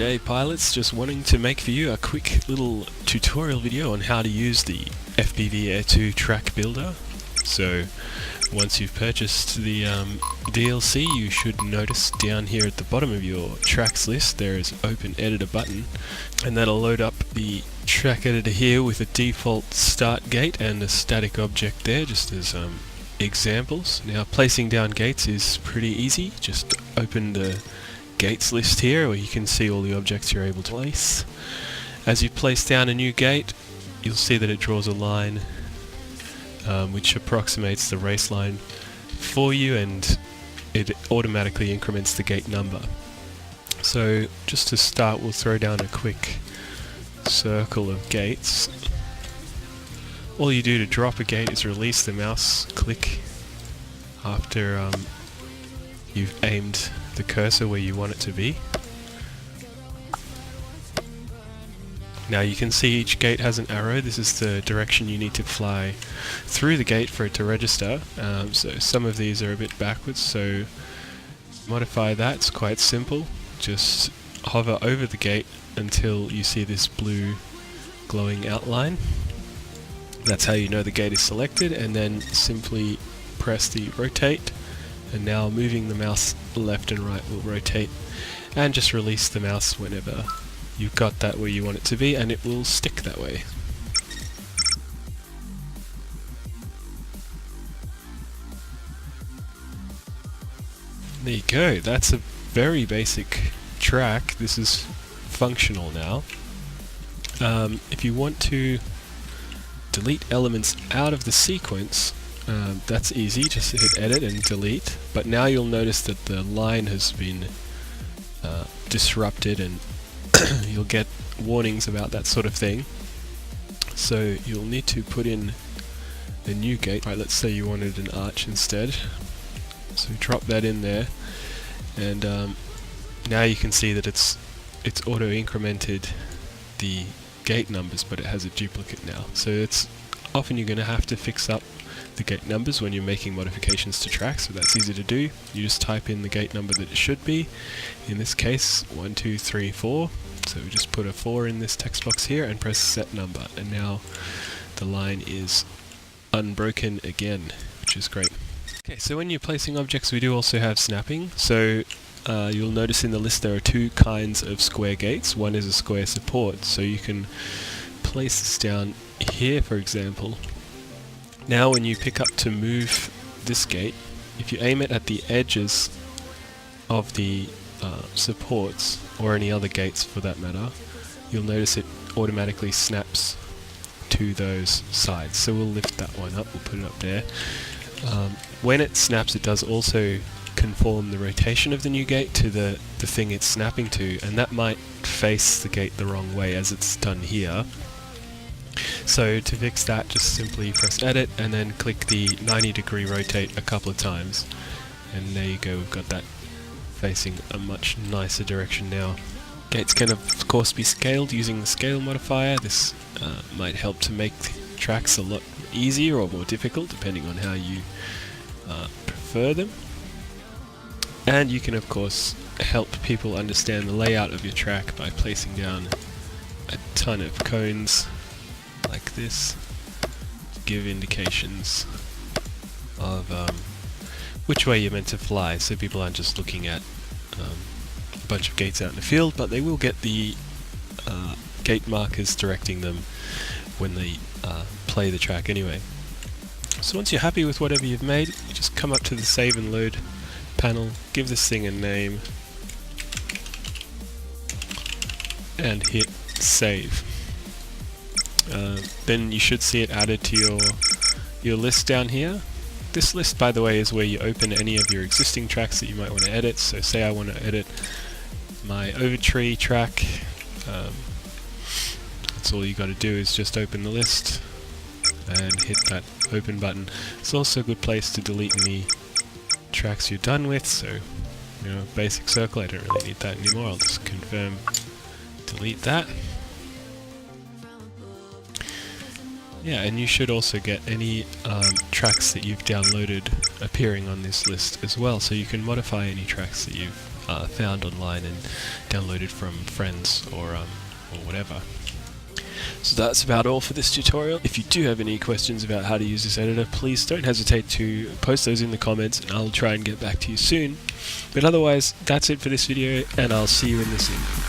G'day pilots, just wanting to make for you a quick little tutorial video on how to use the FPV Air 2 track builder. So once you've purchased the DLC, you should notice down here at the bottom of your tracks list there is Open Editor button, and that'll load up the track editor here with a default start gate and a static object there just as examples. Now placing down gates is pretty easy. Just open the gates list here where you can see all the objects you're able to place. As you place down a new gate, you'll see that it draws a line which approximates the race line for you, and it automatically increments the gate number. So just to start, we'll throw down a quick circle of gates. All you do to drop a gate is release the mouse click after you've aimed the cursor where you want it to be. Now you can see each gate has an arrow. This is the direction you need to fly through the gate for it to register. So some of these are a bit backwards, so modify that. It's quite simple. Just hover over the gate until you see this blue glowing outline. That's how you know the gate is selected, and then simply press the rotate, and now moving the mouse left and right will rotate, and just release the mouse whenever you've got that where you want it to be, and it will stick that way. There you go, that's a very basic track. This is functional now. If you want to delete elements out of the sequence, that's easy, just hit edit and delete, but now you'll notice that the line has been disrupted, and you'll get warnings about that sort of thing. So you'll need to put in a new gate. Right, let's say you wanted an arch instead, so drop that in there, and now you can see that it's auto incremented the gate numbers, but it has a duplicate now. So it's often you're going to have to fix up the gate numbers when you're making modifications to tracks, so that's easy to do. You just type in the gate number that it should be. In this case 1, 2, 3, 4, so we just put a 4 in this text box here and press set number, and now the line is unbroken again, which is great. Okay, so when you're placing objects, we do also have snapping. So you'll notice in the list there are two kinds of square gates. One is a square support, so you can place this down here, for example. Now when you pick up to move this gate, if you aim it at the edges of the supports, or any other gates for that matter, you'll notice it automatically snaps to those sides. So we'll lift that one up, we'll put it up there. When it snaps, it does also conform the rotation of the new gate to the thing it's snapping to, and that might face the gate the wrong way as it's done here. So to fix that, just simply press edit and then click the 90-degree rotate a couple of times, and there you go, we've got that facing a much nicer direction now. Gates can of course be scaled using the scale modifier. This might help to make tracks a lot easier or more difficult depending on how you prefer them. And you can of course help people understand the layout of your track by placing down a ton of cones like this to give indications of which way you're meant to fly, so people aren't just looking at a bunch of gates out in the field, but they will get the gate markers directing them when they play the track anyway. So once you're happy with whatever you've made, you just come up to the save and load panel, give this thing a name, and hit save. Then you should see it added to your list down here. This list, by the way, is where you open any of your existing tracks that you might want to edit. So say I want to edit my Overtree track, that's all you got to do is just open the list and hit that open button. It's also a good place to delete any tracks you're done with, so you know, basic circle, I don't really need that anymore. I'll just confirm, delete that. Yeah, and you should also get any tracks that you've downloaded appearing on this list as well, so you can modify any tracks that you've found online and downloaded from friends or whatever. So that's about all for this tutorial. If you do have any questions about how to use this editor, please don't hesitate to post those in the comments and I'll try and get back to you soon. But otherwise, that's it for this video, and I'll see you in the scene.